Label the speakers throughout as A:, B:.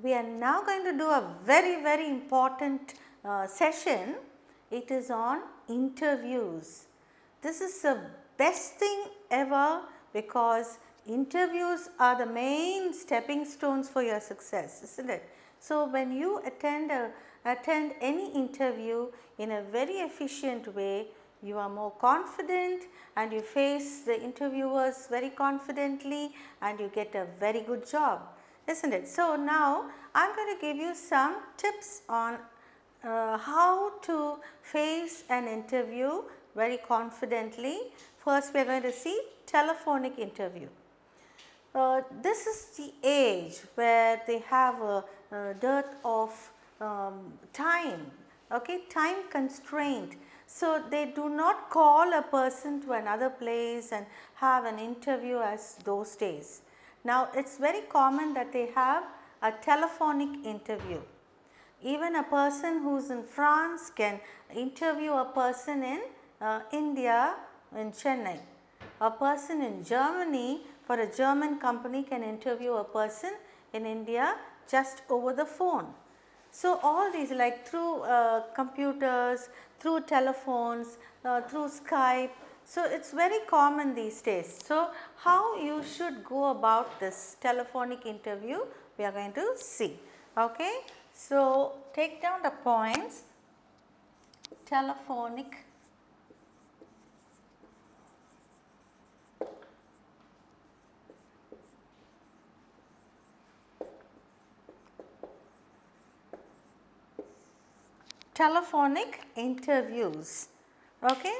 A: we are now going to do a very important session. It is on interviews. This is the best thing ever because interviews are the main stepping stones for your success, isn't it? So, when you attend any interview in a very efficient way, you are more confident and you face the interviewers very confidently and you get a very good job, isn't it? So, now I am going to give you some tips on how to face an interview very confidently. First, we are going to see telephonic interview. This is the age where they have a dearth of time, okay, time constraint. So, they do not call a person to another place and have an interview as those days. Now, it is very common that they have a telephonic interview. Even a person who is in France can interview a person in India, in Chennai. A person in Germany, for a German company, can interview a person in India just over the phone. So, all these like through computers, through telephones, through Skype. So, it is very common these days. So, how you should go about this telephonic interview, we are going to see. Okay. So, take down the points. Telephonic interviews. Okay.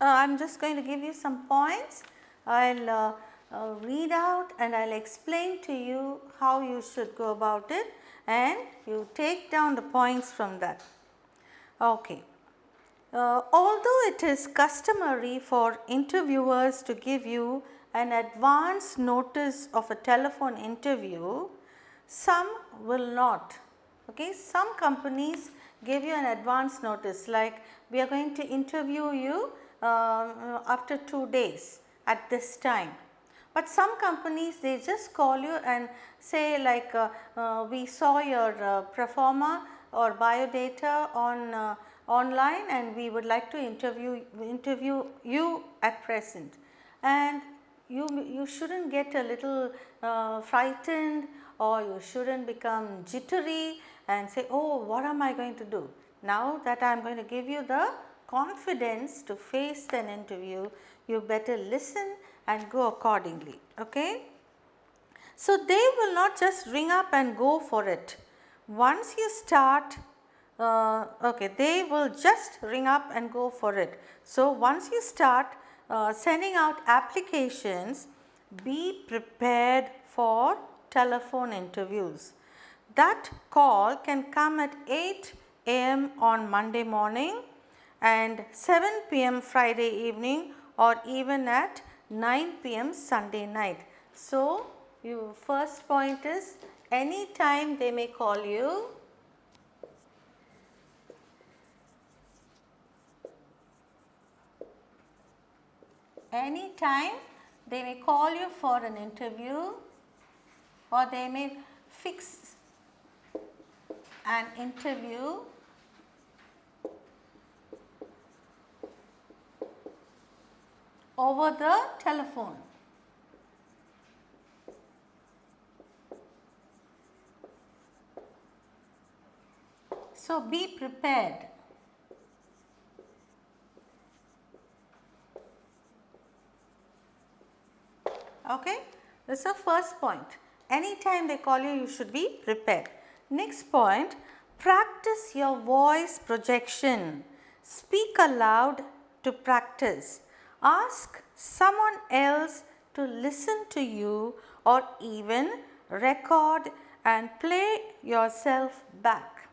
A: I am just going to give you some points. I will read out and I will explain to you how you should go about it and you take down the points from that. Okay. Although it is customary for interviewers to give you an advance notice of a telephone interview, some will not. Okay. Some companies give you an advance notice, like we are going to interview you after 2 days at this time. But some companies, they just call you and say like we saw your pro forma or biodata on online and we would like to interview you at present. And you should not get a little frightened or you should not become jittery and say, oh, what am I going to do? Now that I am going to give you the confidence to face an interview, you better listen and go accordingly. Okay. So, they will not just ring up and go for it. Once you start, okay, they will just ring up and go for it. So, once you start sending out applications, be prepared for telephone interviews. That call can come at 8 a.m. on Monday morning and 7 p.m. Friday evening or even at 9 p.m. Sunday night. So, your first point is any time they may call you. Any time they may call you for an interview or they may fix an interview over the telephone. So, be prepared. Okay. This is the first point. Anytime they call you, you should be prepared. Next point, practice your voice projection. Speak aloud to practice. Ask someone else to listen to you or even record and play yourself back.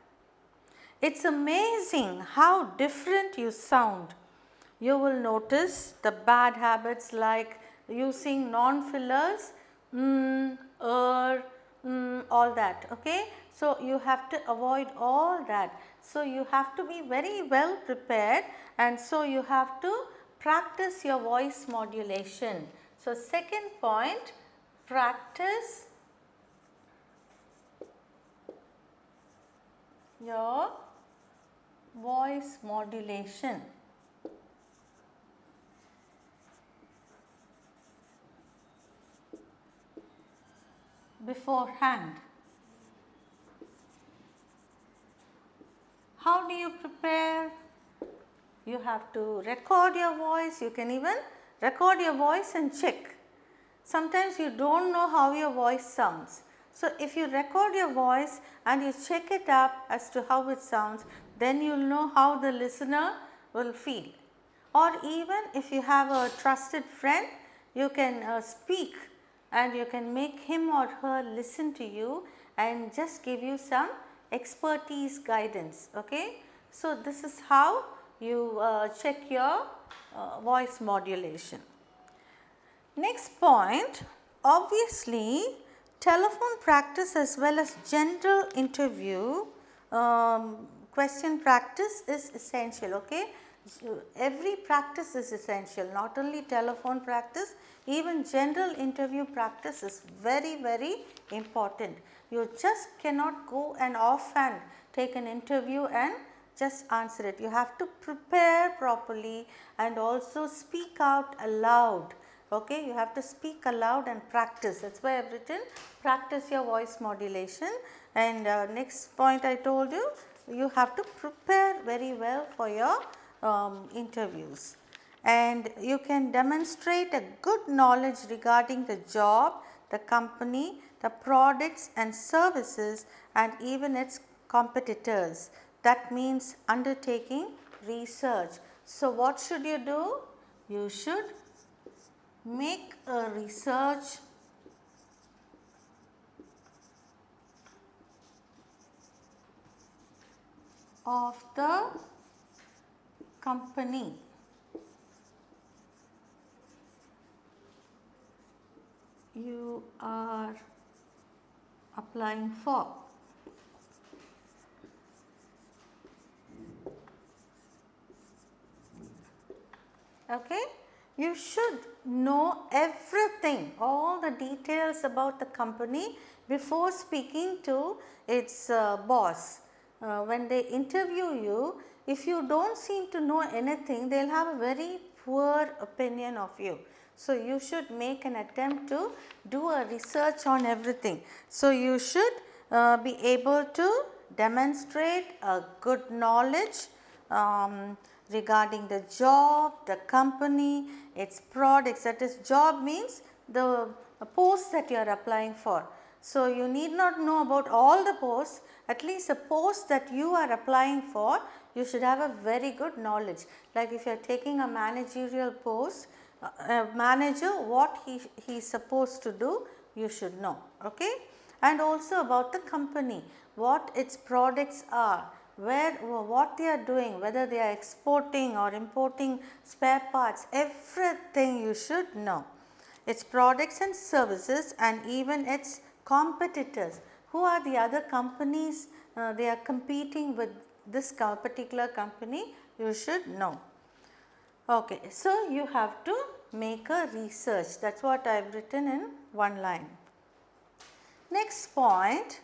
A: It's amazing how different you sound. You will notice the bad habits like using non-fillers, all that. Okay. So, you have to avoid all that. So, you have to be very well prepared and so you have to practice your voice modulation. So, second point, practice your voice modulation. Beforehand. How do you prepare? You have to record your voice. You can even record your voice and check. Sometimes you don't know how your voice sounds. So, if you record your voice and you check it up as to how it sounds, then you will know how the listener will feel. Or even if you have a trusted friend, you can speak and you can make him or her listen to you and just give you some expertise guidance. Okay? So, this is how you check your voice modulation. Next point, obviously telephone practice as well as general interview question practice is essential. Okay? Every practice is essential, not only telephone practice, even general interview practice is very, very important. You just cannot go and offhand take an interview and just answer it. You have to prepare properly and also speak out aloud. Okay, you have to speak aloud and practice. That's why I have written practice your voice modulation. And next point I told you, you have to prepare very well for your interviews. And you can demonstrate a good knowledge regarding the job, the company, the products and services and even its competitors. That means undertaking research. So, what should you do? You should make a research of the company you are applying for. Okay? You should know everything, all the details about the company before speaking to its boss. When they interview you, if you don't seem to know anything, they will have a very poor opinion of you. So, you should make an attempt to do a research on everything. So, you should be able to demonstrate a good knowledge regarding the job, the company, its products. That is, job means the post that you are applying for. So, you need not know about all the posts, at least the post that you are applying for, you should have a very good knowledge. Like if you are taking a managerial post, a manager, what he is supposed to do, you should know. Okay? And also about the company, what its products are, what they are doing, whether they are exporting or importing spare parts, everything you should know. Its products and services and even its competitors. Who are the other companies they are competing with this particular company, you should know. Okay, so you have to make a research. That is what I have written in one line. Next point,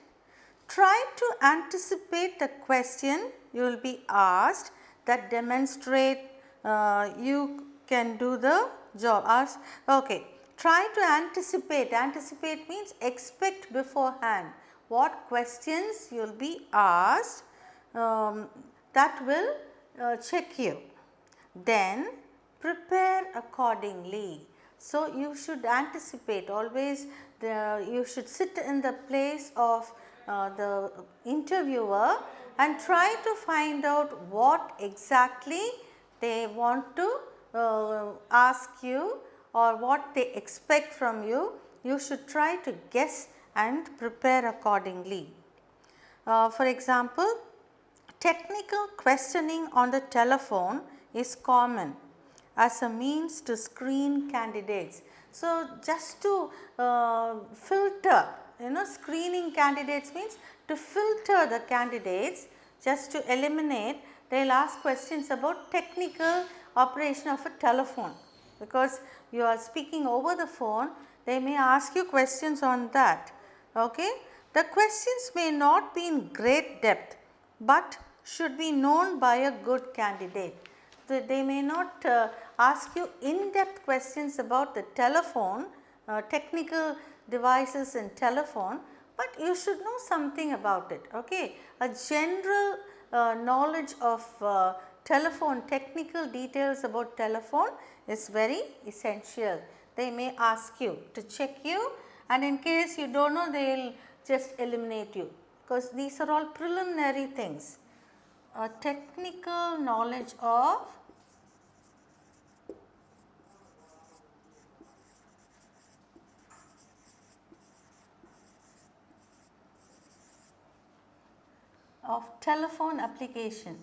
A: try to anticipate the question you will be asked that demonstrate you can do the job. Okay, try to anticipate. Anticipate means expect beforehand what questions you will be asked that will check you. Then prepare accordingly. So, you should anticipate always, you should sit in the place of the interviewer and try to find out what exactly they want to ask you or what they expect from you. You should try to guess and prepare accordingly. For example, technical questioning on the telephone is common as a means to screen candidates. So, just to filter, screening candidates means to filter the candidates, just to eliminate, they will ask questions about technical operation of a telephone, because you are speaking over the phone, they may ask you questions on that. Okay? The questions may not be in great depth, but should be known by a good candidate. They may not ask you in-depth questions about the telephone, technical devices in telephone, but you should know something about it. Okay, a general knowledge of telephone, technical details about telephone is very essential. They may ask you to check you, and in case you do not know, they will just eliminate you, because these are all preliminary things. A technical knowledge of telephone application.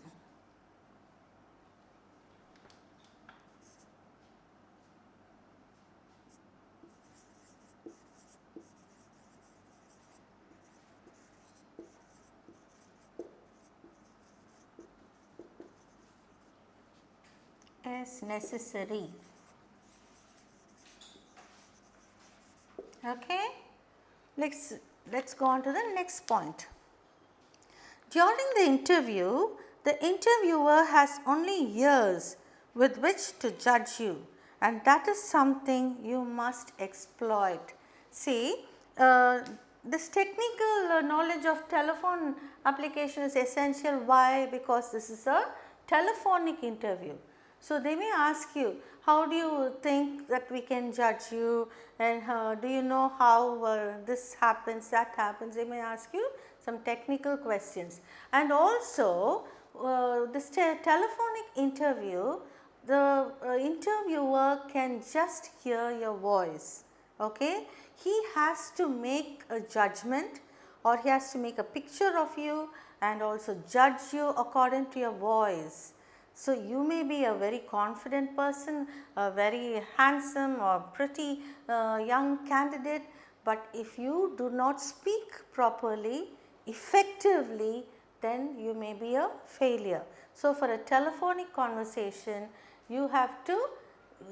A: Is necessary. Okay, let's go on to the next point. During the interview, the interviewer has only years with which to judge you, and that is something you must exploit. See, this technical knowledge of telephone application is essential. Why? Because this is a telephonic interview. So, they may ask you, how do you think that we can judge you, and do you know how this happens, that happens. They may ask you some technical questions. And also this telephonic interview, the interviewer can just hear your voice. Okay, he has to make a judgment, or he has to make a picture of you and also judge you according to your voice. So, you may be a very confident person, a very handsome or pretty young candidate, but if you do not speak properly, effectively, then you may be a failure. So, for a telephonic conversation, you have to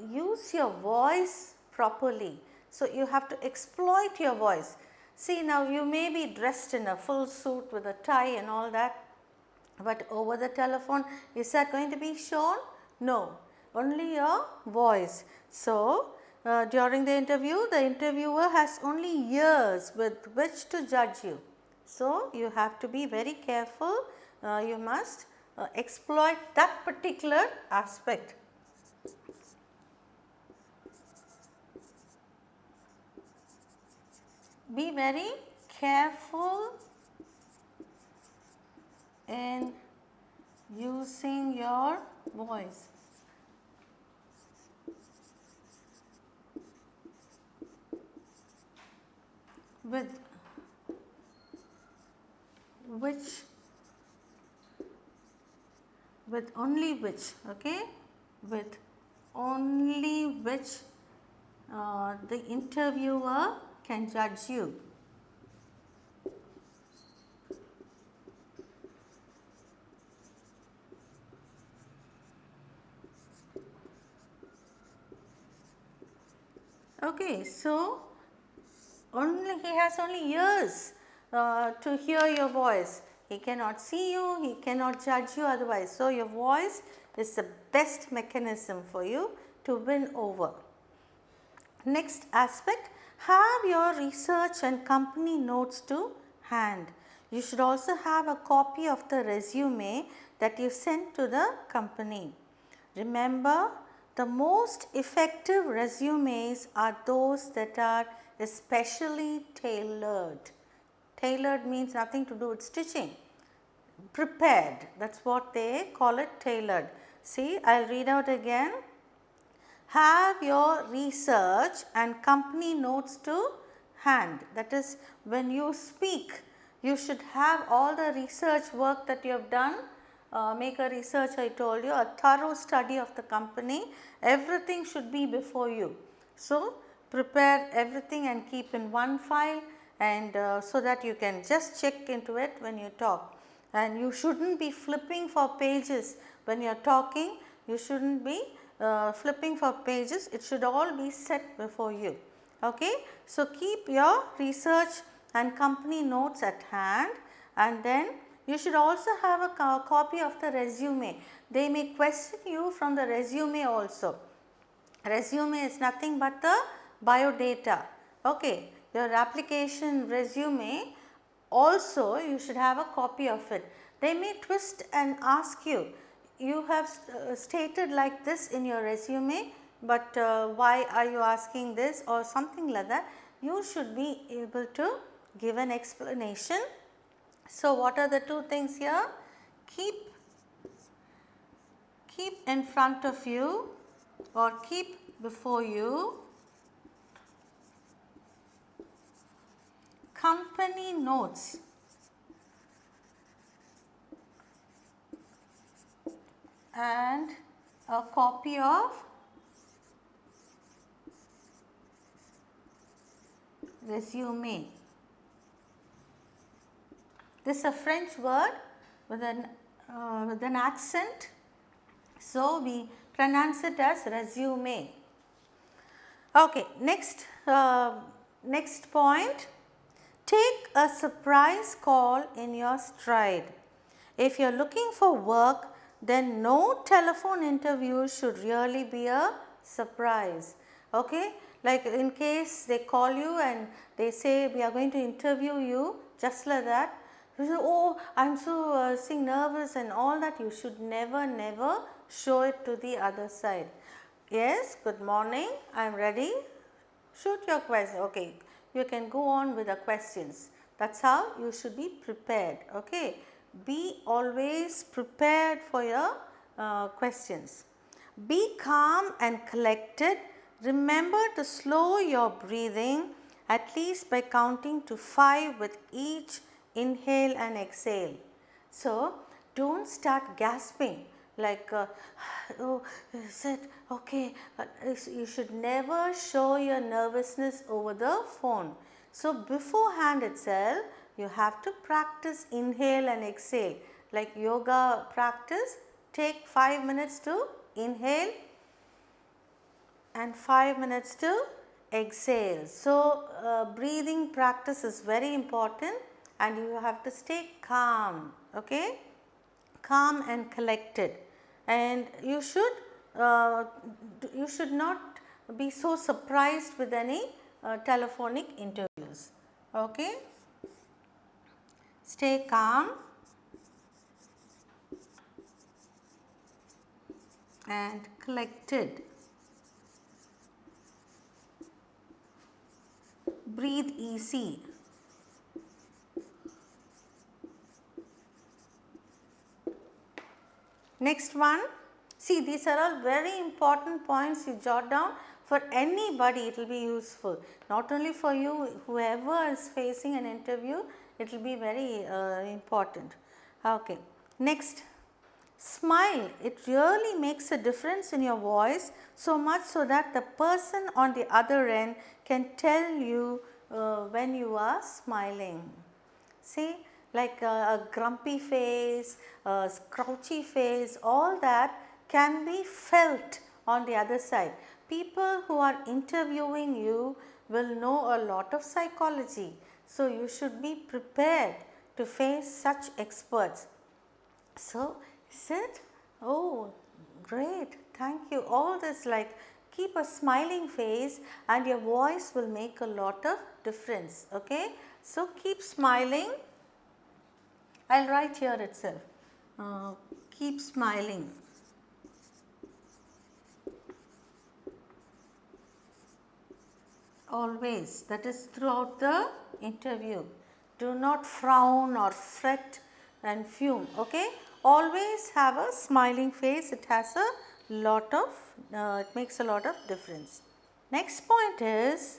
A: use your voice properly. So, you have to exploit your voice. See, now you may be dressed in a full suit with a tie and all that, but over the telephone, is that going to be shown? No, only your voice. So, during the interview, the interviewer has only years with which to judge you. So, you have to be very careful. You must exploit that particular aspect. Be very careful in using your voice. With only which, okay, with only which the interviewer can judge you. Okay, so he has only ears to hear your voice. He cannot see you, he cannot judge you otherwise. So, your voice is the best mechanism for you to win over. Next aspect, have your research and company notes to hand. You should also have a copy of the resume that you sent to the company. Remember, the most effective resumes are those that are especially tailored. Tailored means nothing to do with stitching. Prepared, that is what they call it, tailored. See, I will read out again. Have your research and company notes to hand. That is, when you speak, you should have all the research work that you have done. Make a research, I told you, a thorough study of the company. Everything should be before you. So, prepare everything and keep in one file, and so that you can just check into it when you talk. And you should not be flipping for pages when you are talking. You should not be flipping for pages. It should all be set before you. Okay? So, keep your research and company notes at hand, and then You should also have a copy of the resume. They may question you from the resume also. Resume is nothing but the biodata. Okay, your application resume also you should have a copy of it. They may twist and ask you, you have stated like this in your resume, but why are you asking this or something like that. You should be able to give an explanation. So, what are the two things here? Keep in front of you or keep before you company notes and a copy of resume. This is a French word with an accent, so we pronounce it as resume. Okay, next point, take a surprise call in your stride. If you are looking for work, then no telephone interview should really be a surprise. Okay, like in case they call you and they say we are going to interview you, just like that, you say, oh, I am so nervous and all that. You should never show it to the other side. Yes, good morning, I am ready. Shoot your question. Okay, you can go on with the questions. That's how you should be prepared. Okay, be always prepared for your questions. Be calm and collected. Remember to slow your breathing at least by counting to 5 with each inhale and exhale. So, don't start gasping like oh, is it okay. You should never show your nervousness over the phone. So, beforehand itself you have to practice inhale and exhale, like yoga practice. Take 5 minutes to inhale and 5 minutes to exhale. So, breathing practice is very important and you have to stay calm, okay, calm and collected, and you should not be so surprised with any telephonic interviews. Okay, stay calm and collected. Breathe easy. Next one, see, these are all very important points you jot down. For anybody it will be useful, not only for you, whoever is facing an interview, it will be very important. Okay. Next, smile. It really makes a difference in your voice, so much so that the person on the other end can tell you when you are smiling. See, like a grumpy face, a grouchy face, all that can be felt on the other side. People who are interviewing you will know a lot of psychology. So, you should be prepared to face such experts. So, is it? Oh, great, thank you. All this, like, keep a smiling face and your voice will make a lot of difference. Okay. So, keep smiling. I will write here itself. Keep smiling. Always, that is throughout the interview. Do not frown or fret and fume. Okay. Always have a smiling face. It has a lot of, it makes a lot of difference. Next point is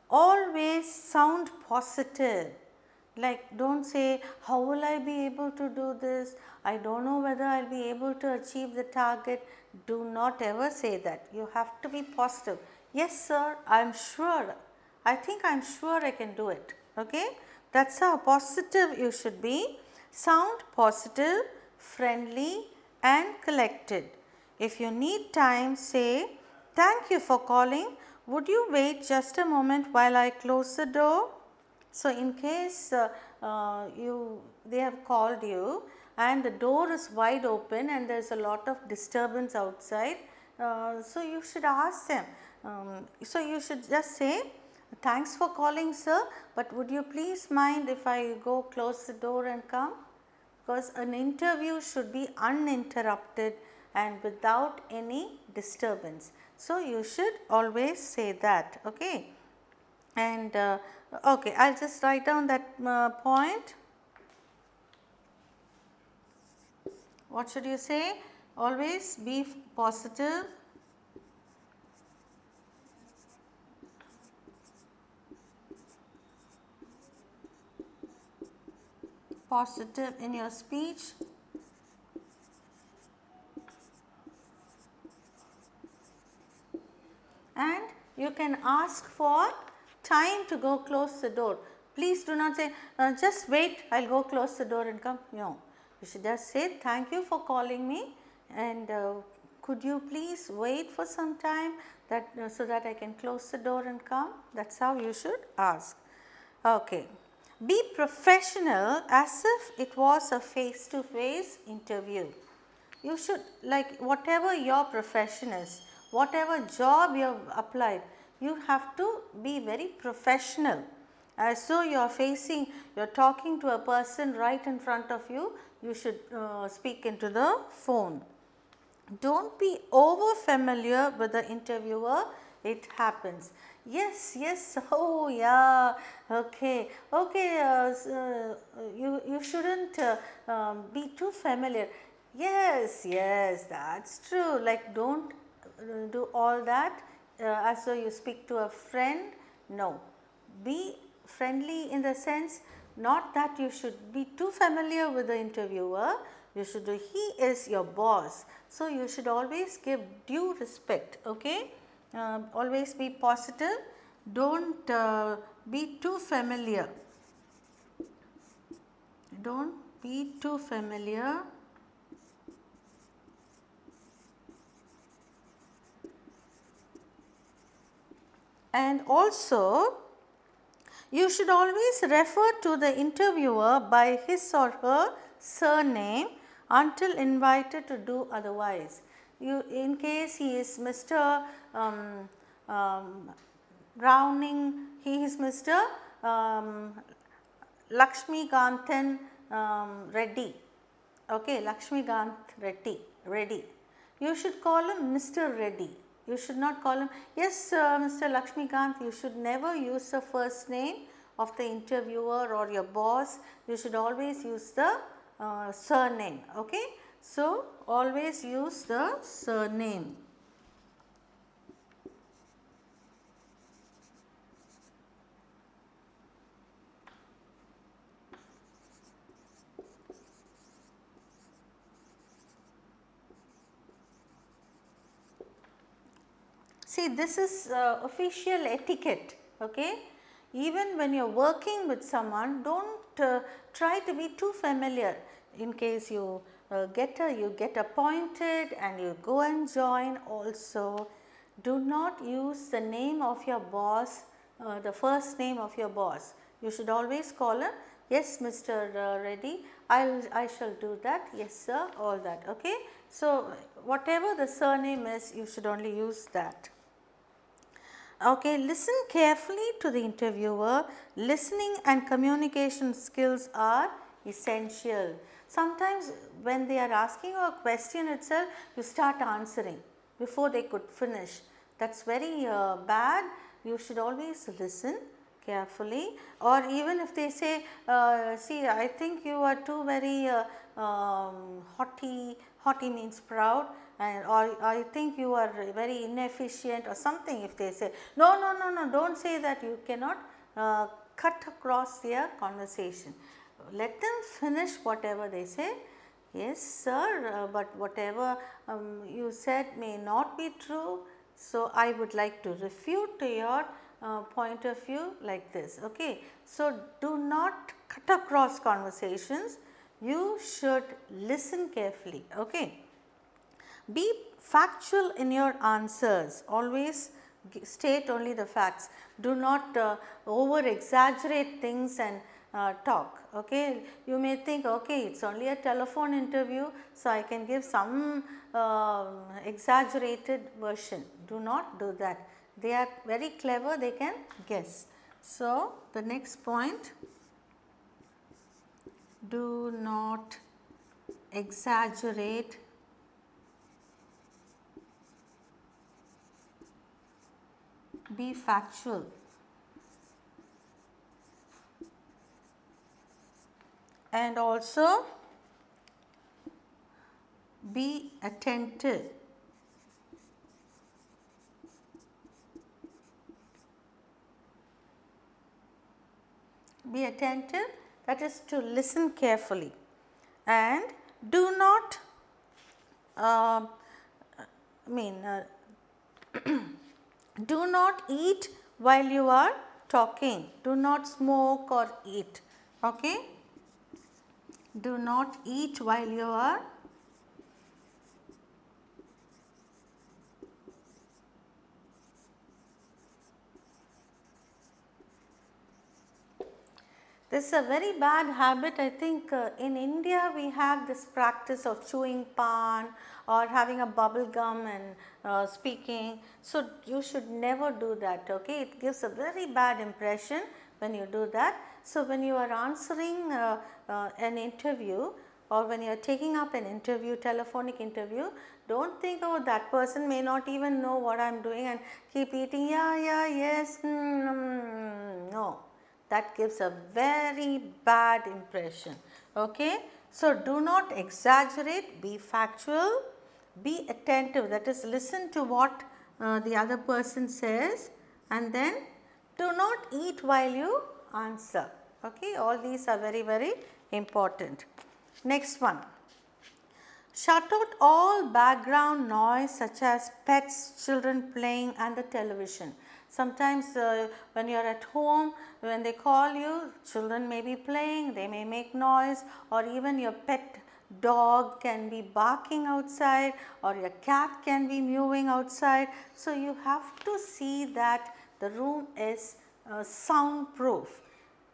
A: always sound positive. Like, don't say, how will I be able to do this? I don't know whether I will be able to achieve the target. Do not ever say that. You have to be positive. Yes sir, I am sure. I think I am sure I can do it. Okay. That is how positive you should be. Sound positive, friendly and collected. If you need time, say, thank you for calling. Would you wait just a moment while I close the door? So, in case they have called you and the door is wide open and there is a lot of disturbance outside, so you should ask them. So, you should just say, thanks for calling sir, but would you please mind if I go close the door and come? Because an interview should be uninterrupted and without any disturbance. So, you should always say that. Okay. And okay, I will just write down that point. What should you say? Always be positive, positive in your speech, and you can ask for time to go close the door. Please do not say, just wait, I will go close the door and come. No, you should just say, thank you for calling me, and could you please wait for some time that so that I can close the door and come. That is how you should ask. Okay. Be professional as if it was a face to face interview. You should, like, whatever your profession is, whatever job you have applied, you have to be very professional, as though you are talking to a person right in front of you. You should speak into the phone. Don't be over familiar with the interviewer, it happens. Yes, yes, oh yeah, okay, you shouldn't be too familiar. Yes, yes, that's true. Like, don't do all that as though you speak to a friend. No, be friendly in the sense, not that you should be too familiar with the interviewer. You should, he is your boss. So, you should always give due respect. Okay. Always be positive, don't be too familiar, don't be too familiar, and also you should always refer to the interviewer by his or her surname until invited to do otherwise. In case he is Mr. Browning, he is Mr. Lakshmikanthan Reddy. Okay, Lakshmikant Reddy. You should call him Mr. Reddy. You should not call him, yes, Mr. Lakshmikant. You should never use the first name of the interviewer or your boss. You should always use the surname. Okay. So, always use the surname. See, this is official etiquette. Okay. Even when you are working with someone, don't try to be too familiar. In case you get appointed and you go and join also, do not use the name of your boss, the first name of your boss. You should always call him, yes, Mr. Reddy, I shall do that, yes sir, all that. Okay. So, whatever the surname is, you should only use that. Okay, listen carefully to the interviewer. Listening and communication skills are essential. Sometimes when they are asking you a question itself, you start answering before they could finish. That is very bad. You should always listen carefully, or even if they say, see, I think you are too very haughty means proud, and or I think you are very inefficient or something. If they say, no, don't say that, you cannot cut across their conversation. Let them finish whatever they say. Yes sir, but whatever you said may not be true. So, I would like to refute to your point of view like this. Okay. So, do not cut across conversations, you should listen carefully. Okay. Be factual in your answers, always state only the facts. Do not over exaggerate things and talk. Okay, you may think, okay, it's only a telephone interview, so I can give some exaggerated version. Do not do that. They are very clever, they can guess. So, the next point, do not exaggerate be factual. And also be attentive. Be attentive, that is to listen carefully, and do not do not eat while you are talking. Do not smoke or eat. Okay? Do not eat while you are This is a very bad habit. I think in India we have this practice of chewing pan or having a bubble gum and speaking. So, you should never do that. Okay? It gives a very bad impression when you do that. So, when you are answering an interview or when you are taking up an interview, telephonic interview, do not think, oh, that person may not even know what I am doing and keep eating, yeah, yeah, yes, no. That gives a very bad impression. Okay? So, do not exaggerate, be factual, be attentive, that is listen to what the other person says, and then do not eat while you answer. Okay? All these are very, very important. Next one. Shut out all background noise such as pets, children playing and the television. Sometimes when you are at home, when they call you, children may be playing, they may make noise, or even your pet dog can be barking outside or your cat can be mewing outside. So, you have to see that the room is soundproof.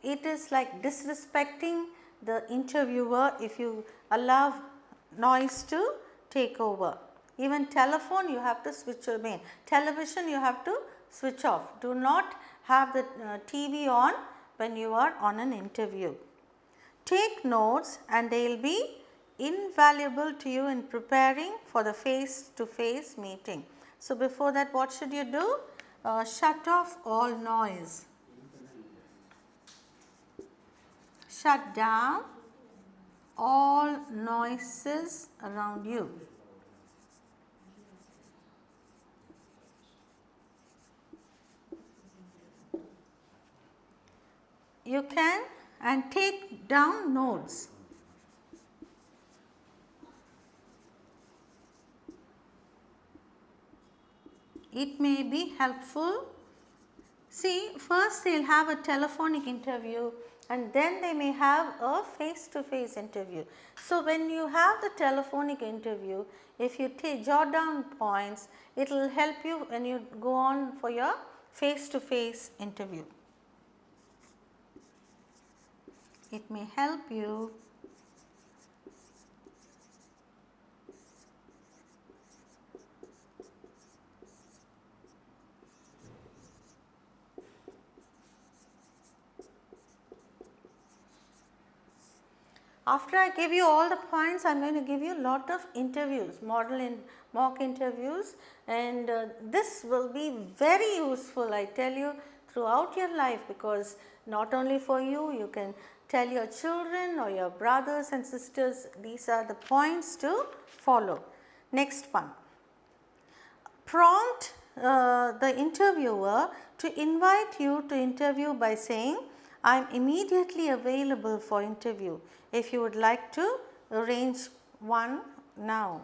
A: It is like disrespecting the interviewer if you allow noise to take over. Even telephone you have to switch television you have to switch off. Do not have the TV on when you are on an interview. Take notes and they will be invaluable to you in preparing for the face to face meeting. So, before that what should you do? Shut off all noise. Shut down all noises around you. You can and take down notes. It may be helpful. See, first they will have a telephonic interview and then they may have a face to face interview. So, when you have the telephonic interview, if you jot down points, it will help you when you go on for your face to face interview. It may help you After I give you all the points, I am going to give you lot of interviews, mock interviews, and this will be very useful, I tell you, throughout your life, because not only for you, you can tell your children or your brothers and sisters, these are the points to follow. Next one. Prompt the interviewer to invite you to interview by saying, I am immediately available for interview if you would like to arrange one now.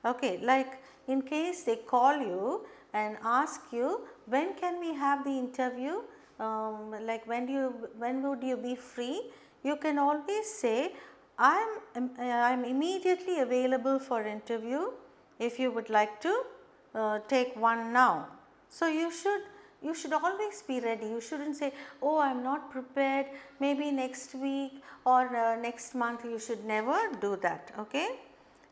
A: Okay, like in case they call you and ask you, when can we have the interview, like when would you be free, you can always say, I am immediately available for interview if you would like to take one now. So you should always be ready. You shouldn't say, oh, I am not prepared, maybe next week or next month. You should never do that. Okay.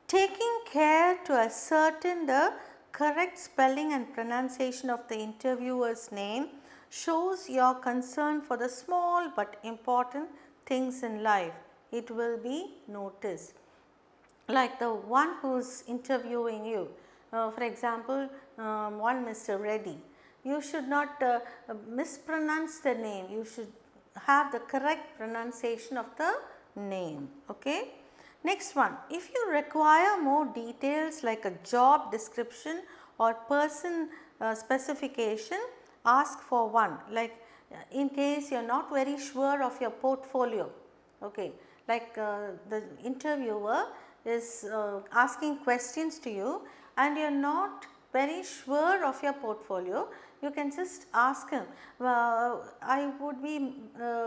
A: Taking care to ascertain the correct spelling and pronunciation of the interviewer's name shows your concern for the small but important things in life. It will be noticed. Like the one who is interviewing you, for example, one Mr. Reddy, you should not mispronounce the name, you should have the correct pronunciation of the name. Okay. Next one, if you require more details like a job description or person specification, ask for one. Like in case you are not very sure of your portfolio, okay, like the interviewer is asking questions to you and you are not very sure of your portfolio, you can just ask him, I would be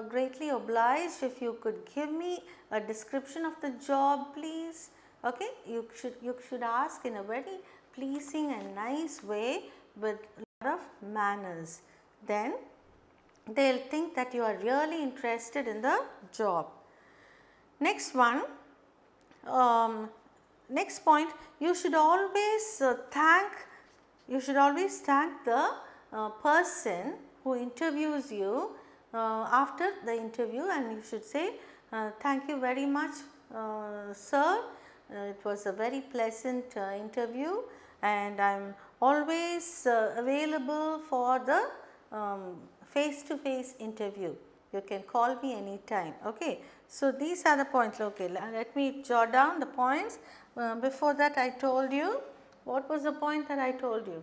A: greatly obliged if you could give me a description of the job, please. Okay, you should ask in a very pleasing and nice way with a lot of manners. Then they will think that you are really interested in the job. Next one, next point, you should always thank the person who interviews you after the interview, and you should say, thank you very much sir, it was a very pleasant interview and I am always available for the face to face interview. You can call me anytime. Okay. So, these are the points. Okay, let me jot down the points. Before that I told you, what was the point that I told you?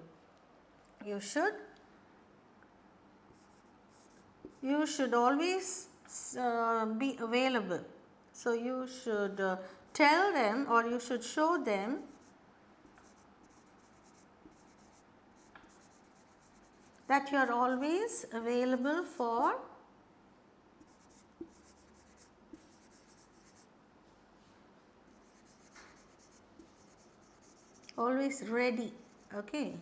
A: You should always be available. So, you should tell them or you should show them that you are always available for always ready, okay,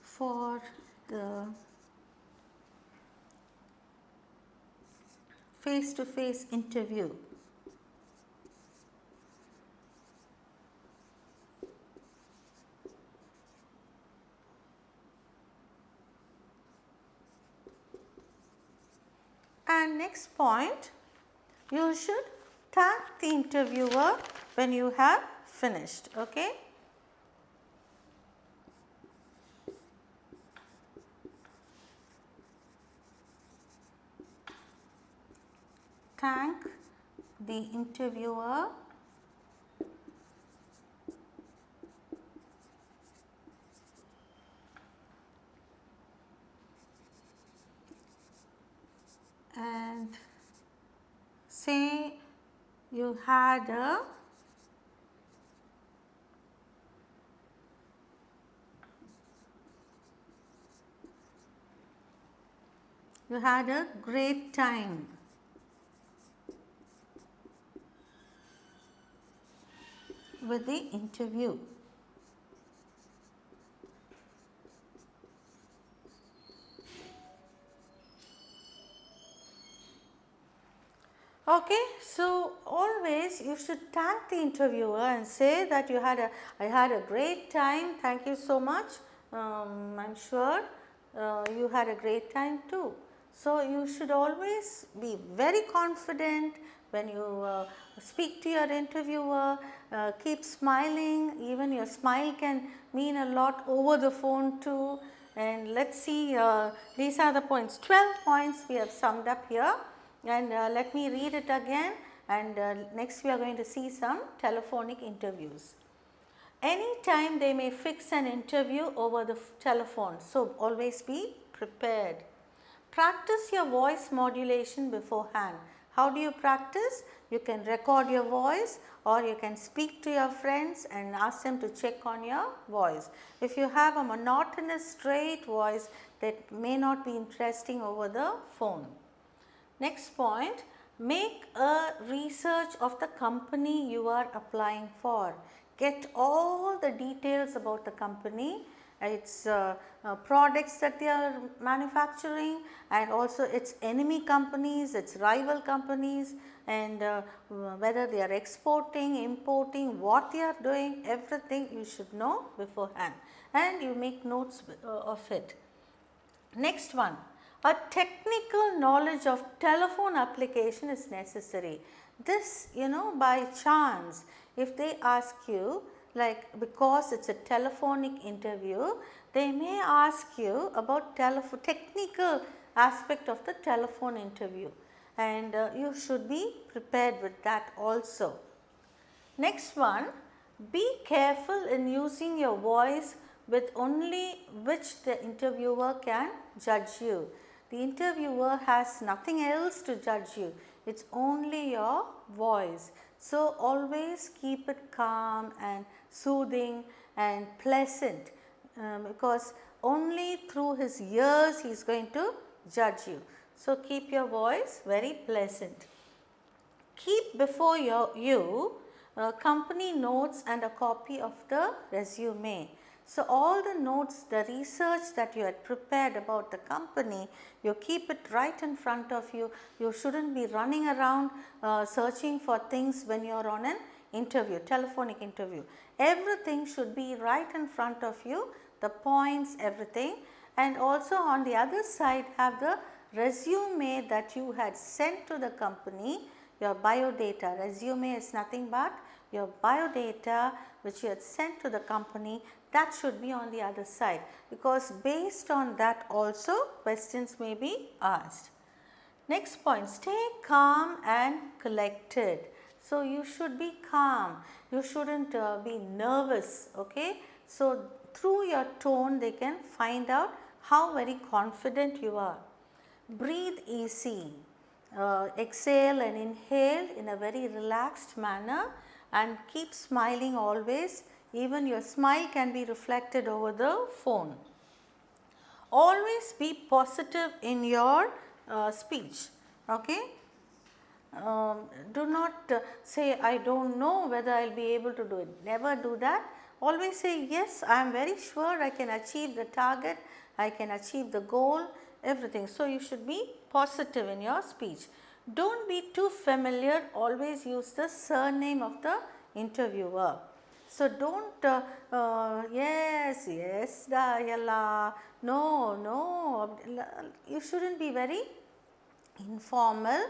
A: for the face to face interview. And next point, you should thank the interviewer when you have finished. Okay. Thank the interviewer and say you had a great time. With the interview. Okay, so always you should thank the interviewer and say that I had a great time, thank you so much, I am sure you had a great time too. So, you should always be very confident when you speak to your interviewer, keep smiling, even your smile can mean a lot over the phone too. And let us see, these are the points, 12 points we have summed up here, and let me read it again, and next we are going to see some telephonic interviews. Anytime they may fix an interview over the telephone, so always be prepared. Practice your voice modulation beforehand. How do you practice? You can record your voice or you can speak to your friends and ask them to check on your voice. If you have a monotonous straight voice, that may not be interesting over the phone. Next point, make a research of the company you are applying for. Get all the details about the company its products that they are manufacturing, and also its enemy companies, its rival companies, and whether they are exporting, importing, what they are doing, everything you should know beforehand, and you make notes of it. Next one, a technical knowledge of telephone application is necessary. This, by chance, if they ask you, like, because it's a telephonic interview, they may ask you about technical aspect of the telephone interview, and you should be prepared with that also. Next one, be careful in using your voice with only which the interviewer can judge you. The interviewer has nothing else to judge you, it's only your voice. So, always keep it calm and soothing and pleasant, because only through his ears he is going to judge you. So, keep your voice very pleasant. Keep before you company notes and a copy of the resume. So, all the notes, the research that you had prepared about the company, you keep it right in front of you. You shouldn't be running around searching for things when you are on an interview, telephonic interview. Everything should be right in front of you, the points, everything, and also on the other side have the resume that you had sent to the company, your biodata. Resume is nothing but your biodata which you had sent to the company, that should be on the other side, because based on that also questions may be asked. Next point, stay calm and collected. So, you should be calm, you shouldn't be nervous, okay. So, through your tone they can find out how very confident you are. Breathe easy, exhale and inhale in a very relaxed manner, and keep smiling always. Even your smile can be reflected over the phone. Always be positive in your speech, okay. Do not say I don't know whether I will be able to do it. Never do that. Always say yes, I am very sure I can achieve the target, I can achieve the goal, everything. So, you should be positive in your speech. Don't be too familiar, always use the surname of the interviewer. So, don't yes, yes, Dayala, no, you shouldn't be very informal.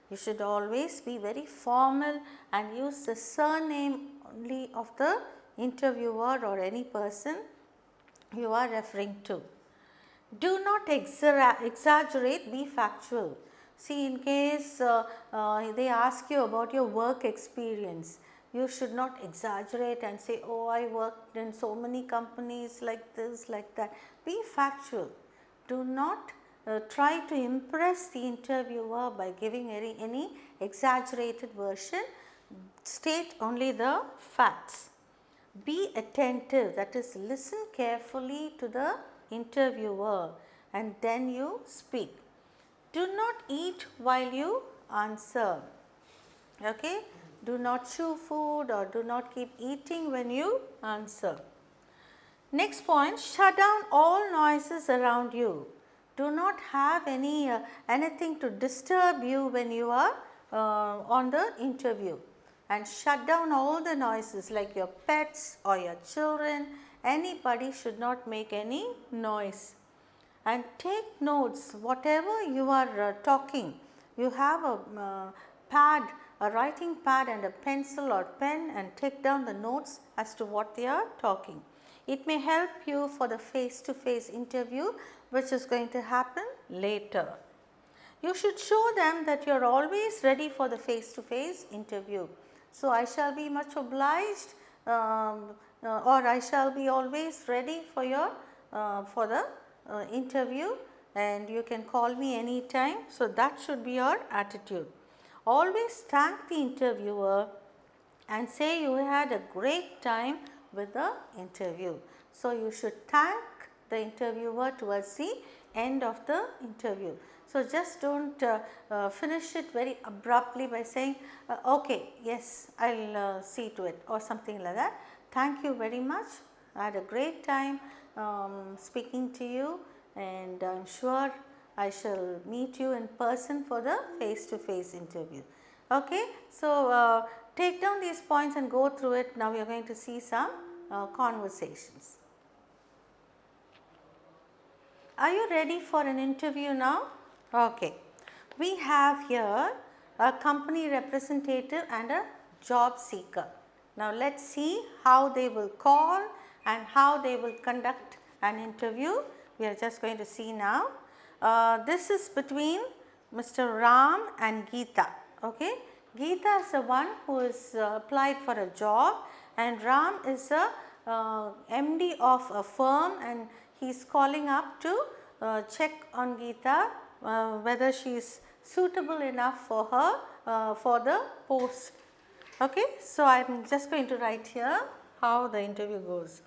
A: You should always be very formal and use the surname only of the interviewer or any person you are referring to. Do not exaggerate, be factual. See, in case they ask you about your work experience, you should not exaggerate and say, oh, I worked in so many companies like this, like that. Be factual. Do not try to impress the interviewer by giving any exaggerated version. State only the facts. Be attentive, that is, listen carefully to the interviewer and then you speak. Do not eat while you answer, okay. Do not chew food or do not keep eating when you answer. Next point, shut down all noises around you. Do not have anything to disturb you when you are on the interview, and shut down all the noises like your pets or your children. Anybody should not make any noise. And take notes, whatever you are talking. You have a pad, a writing pad and a pencil or pen, and take down the notes as to what they are talking. It may help you for the face-to-face interview which is going to happen later. You should show them that you are always ready for the face-to-face interview. So, I shall be much obliged or I shall be always ready for your for the interview, and you can call me anytime. So, that should be your attitude. Always thank the interviewer and say you had a great time with the interview. So, you should thank the interviewer towards the end of the interview. So, just do not finish it very abruptly by saying okay, yes, I will see to it or something like that. Thank you very much, I had a great time. speaking to you, and I am sure I shall meet you in person for the face-to-face interview. Okay, so take down these points and go through it. Now we are going to see some conversations. Are you ready for an interview now? Okay. We have here a company representative and a job seeker. Now let's see how they will call and how they will conduct an interview. We are just going to see now. This is between Mr. Ram and Geeta. Okay. Geeta is the one who is applied for a job, and Ram is a MD of a firm, and he is calling up to check on Geeta whether she is suitable enough for her for the post. Okay, so I am just going to write here how the interview goes.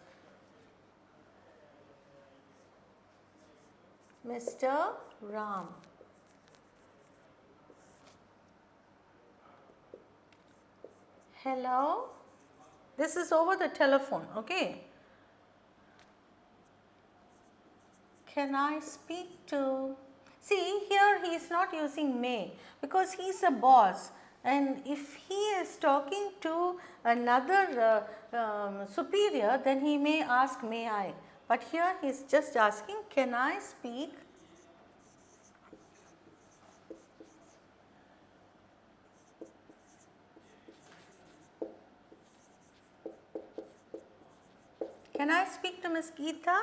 A: Mr. Ram. Hello. This is over the telephone, okay. Can I speak to, see here he is not using may because he is a boss, and if he is talking to another superior, then he may ask may I, but here he is just asking can I speak . Can I speak to Miss Geeta?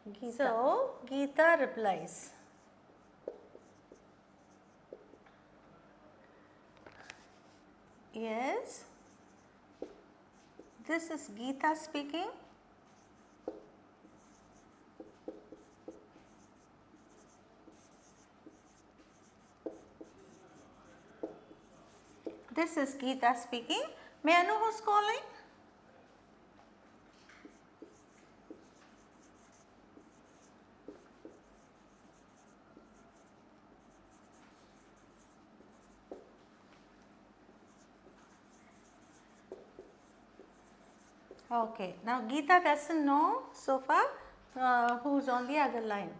A: Geeta. So, Geeta replies. Yes. This is Geeta speaking. This is Geeta speaking. May I know who's calling? Okay, now Geeta doesn't know so far who's on the other line.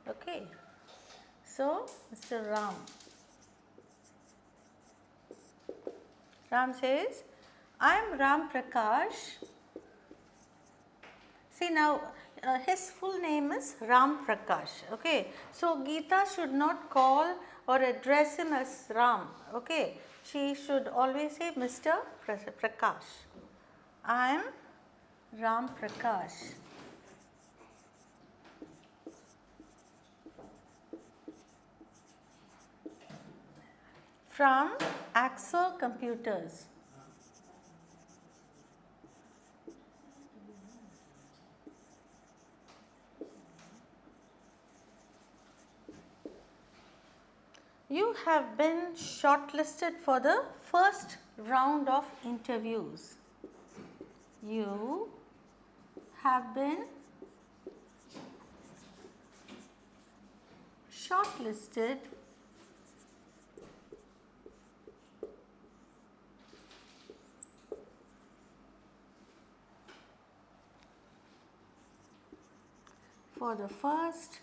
A: Okay, so Mr. Ram. Ram says, I am Ram Prakash. See now his full name is Ram Prakash. Okay, so Geeta should not call or address him as Ram. Okay, she should always say Mr. Prakash. I am Ram Prakash. From Axel Computers. You have been shortlisted for the first round of interviews. You have been shortlisted for the first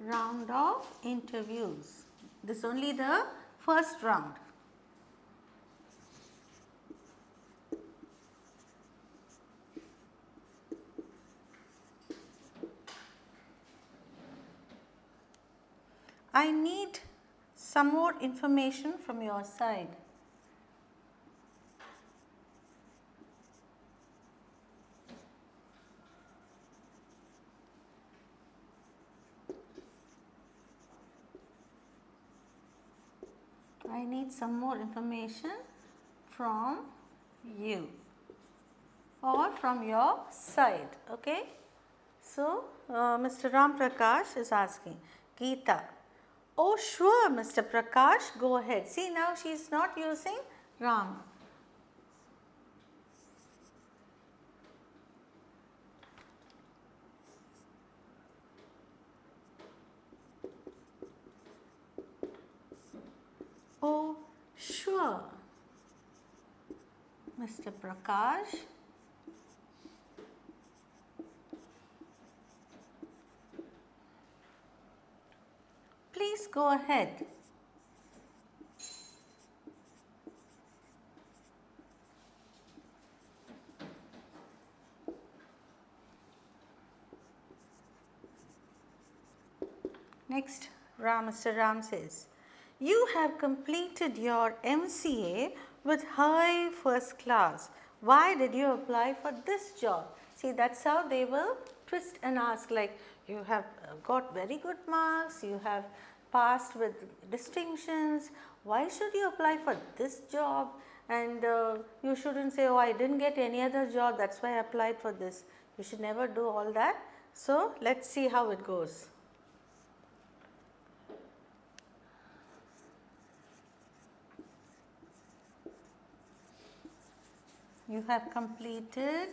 A: round of interviews. This is only the first round. I need some more information from your side. I need some more information from you or from your side. Okay. So, Mr. Ram Prakash is asking, Geeta, oh sure Mr. Prakash, go ahead. See now she is not using Ram. Oh sure Mr. Prakash, go ahead. Next, Mr. Ram says, you have completed your MCA with high first class. Why did you apply for this job? See, that's how they will twist and ask, like, you have got very good marks, you have passed with distinctions, why should you apply for this job? And you shouldn't say, oh, I didn't get any other job, that's why I applied for this. You should never do all that. So, let's see how it goes. You have completed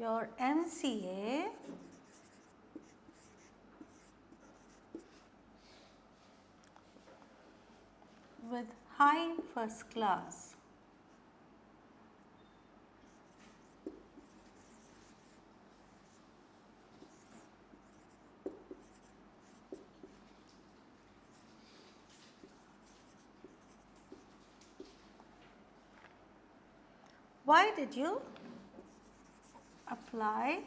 A: your MCA with high first class. Why did you apply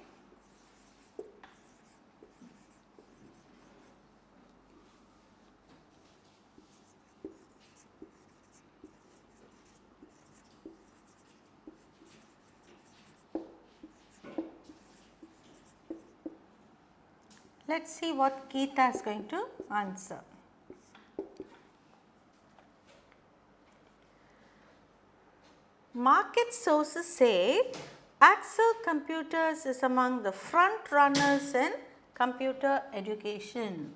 A: Let's see what Geeta is going to answer. Market sources say Axel Computers is among the front runners in computer education.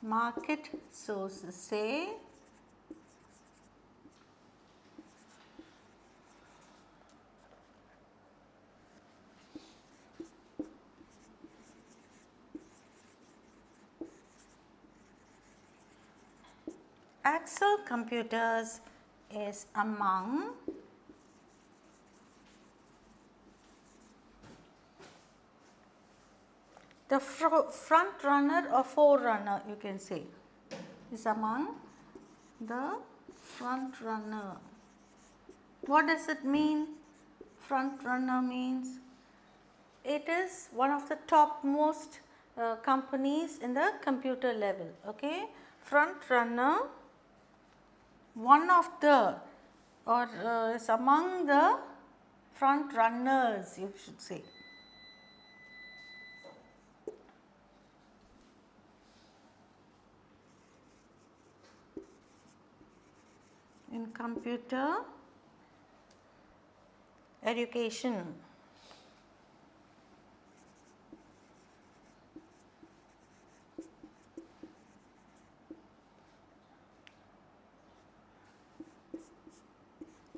A: Market sources say Axel Computers is among the front runner or forerunner, you can say, is among the front runner. What does it mean? Front runner means it is one of the topmost companies in the computer level. Okay, front runner, one of the, or is among the front runners, you should say. In computer education.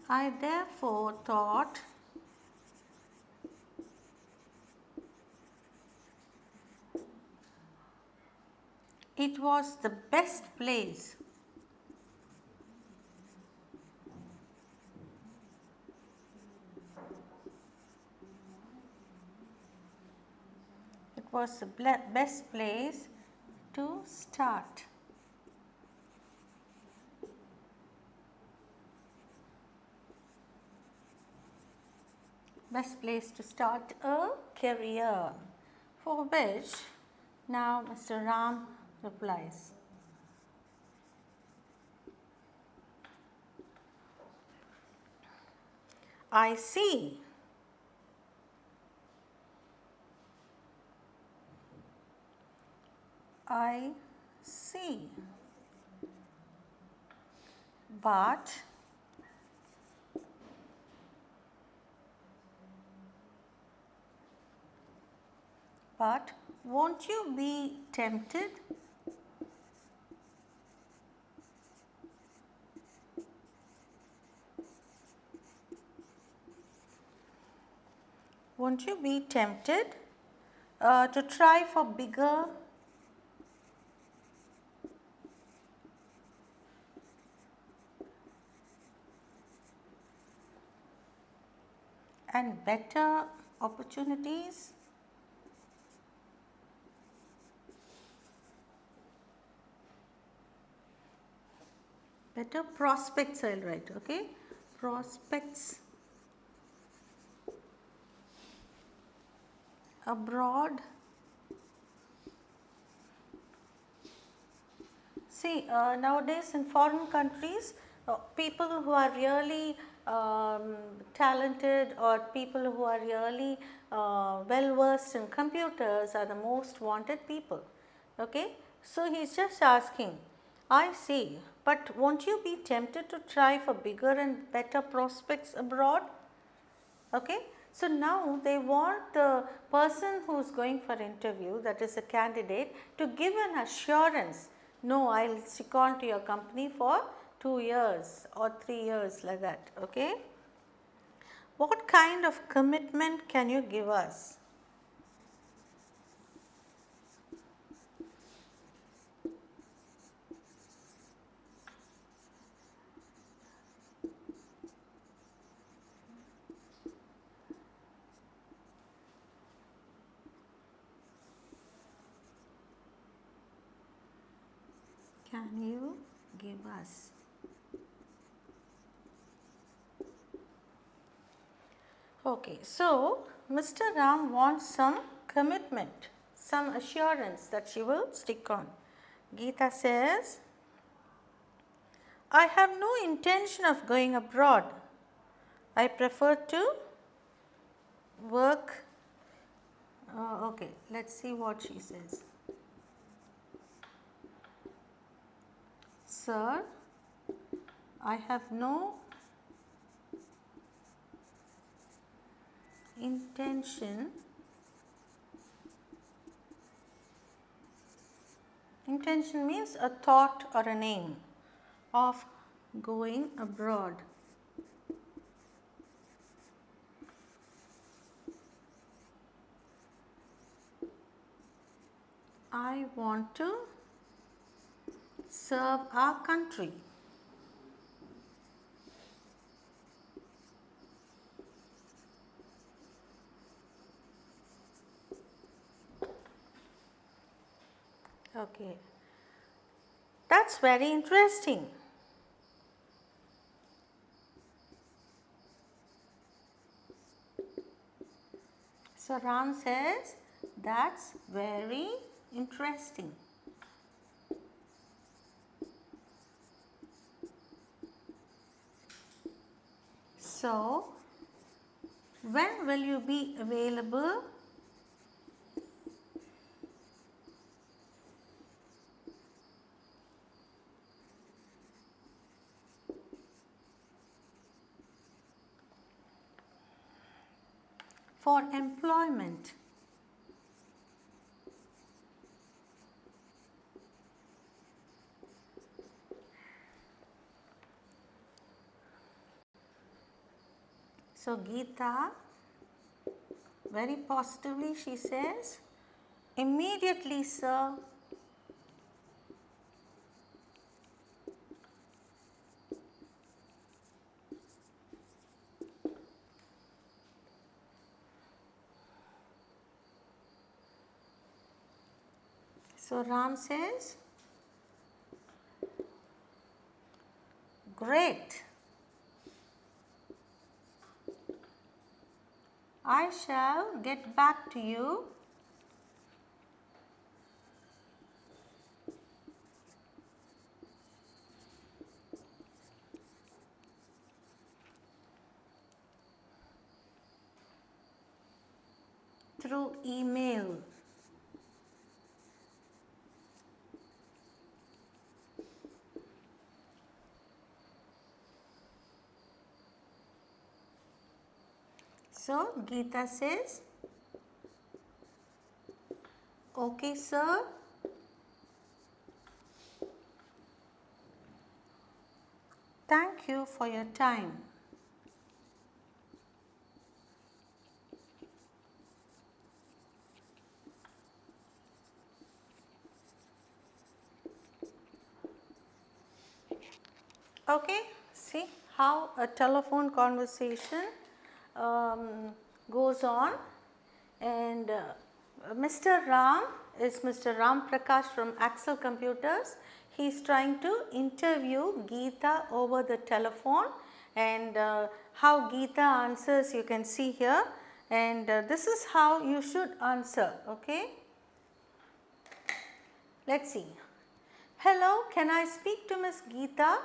A: I therefore thought it was the best place best place to start. Best place to start a career, for which now Mr. Ram replies. I see. I see. But won't you be tempted? Won't you be tempted to try for bigger and better opportunities? Better prospects I will write, okay. Prospects abroad. See, nowadays in foreign countries, people who are really talented or people who are really well versed in computers are the most wanted people. Okay? So, he is just asking, I see, but won't you be tempted to try for bigger and better prospects abroad? Okay. So, now they want the person who is going for interview, that is a candidate, to give an assurance, no, I will stick on to your company for 2 years or 3 years like that. Okay. What kind of commitment can you give us? Can you give us? Okay, so Mr. Ram wants some commitment, some assurance that she will stick on. Geeta says, I have no intention of going abroad. I prefer to work. Okay, let's see what she says. Sir, I have no intention. Intention means a thought or an aim of going abroad. I want to serve our country. Okay, that's very interesting. So Ram says, that's very interesting. So, when will you be available? For employment? So Geeta, very positively she says, immediately sir. So Ram says, great. I shall get back to you through email. So Geeta says, okay sir. Thank you for your time. Okay, see how a telephone conversation goes on, and Mr. Ram is Mr. Ram Prakash from Axel Computers. He is trying to interview Geeta over the telephone, and how Geeta answers you can see here, and this is how you should answer. Okay. Let us see. Hello, can I speak to Miss Geeta?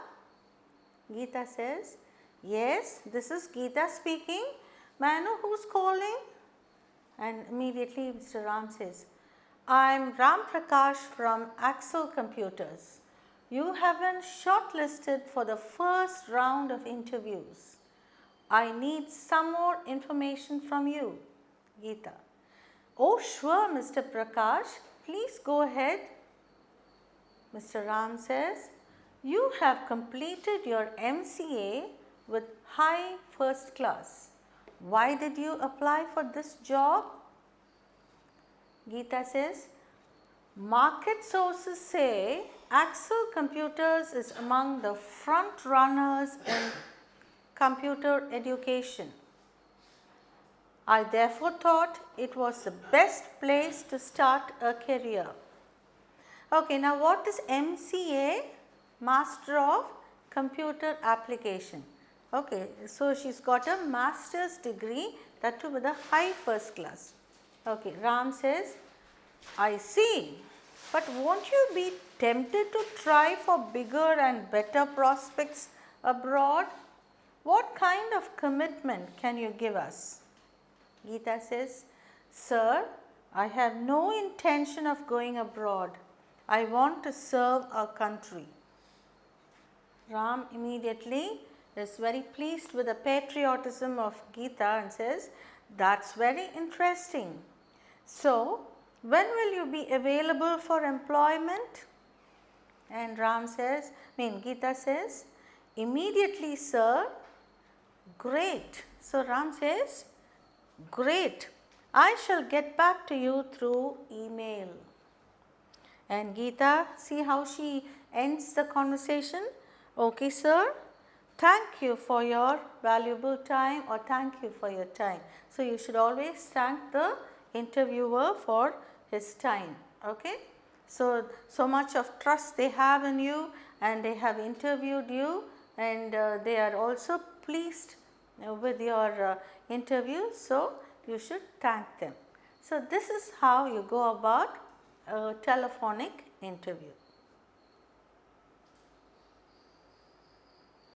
A: Geeta says, yes, this is Geeta speaking. May I know who is calling? And immediately Mr. Ram says, I am Ram Prakash from Axel Computers. You have been shortlisted for the first round of interviews. I need some more information from you. Geeta, oh sure Mr. Prakash, please go ahead. Mr. Ram says, you have completed your MCA with high first class. Why did you apply for this job? Geeta says, market sources say Axel Computers is among the front runners in computer education. I therefore thought it was the best place to start a career. Okay, now what is MCA? Master of Computer Application. Okay, so she's got a master's degree, that too with a high first class. Okay, Ram says, I see, but won't you be tempted to try for bigger and better prospects abroad? What kind of commitment can you give us? Geeta says, sir, I have no intention of going abroad. I want to serve our country. Ram immediately is very pleased with the patriotism of Geeta and says, that's very interesting. So, when will you be available for employment? And Geeta says, immediately sir. Great. So, Ram says, great. I shall get back to you through email. And Geeta, see how she ends the conversation. Okay sir, thank you for your valuable time, or thank you for your time. So, you should always thank the interviewer for his time. Okay. So much of trust they have in you, and they have interviewed you, and they are also pleased with your interview. So, you should thank them. So, this is how you go about a telephonic interview.